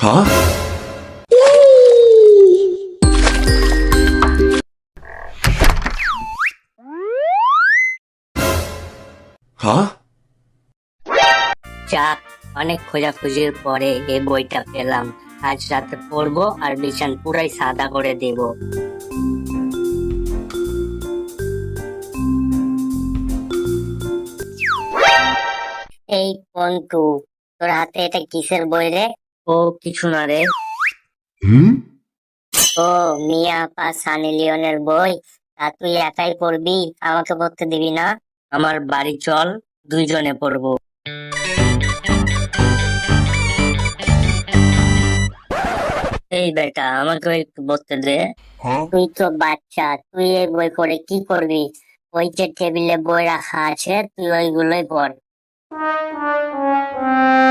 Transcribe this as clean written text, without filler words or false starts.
Huh? Huh? যাক, অনেক খোঁজাখুঁজির পরে এই বইটা পেলাম। আজ রাতে পড়বো আর বিছান পুরাই সাদা করে দেব। এই পন্টু, তোর হাতে এটা কিসের বই রে? ও কিছু না রে। ও মিয়া পা সানি লিওনের বই। তা তুই একাই পড়বি, আমাকে পড়তে দিবি না? আমার বাড়ি চল, দুইজনে পড়বো। এই বেটা, আমাকে একটু পড়তে দে। তুই তো বাচ্চা, তুই এই বই পড়ে কি করবি? ওই যে টেবিলে বই রাখা আছে, তুই ওইগুলোই পড়।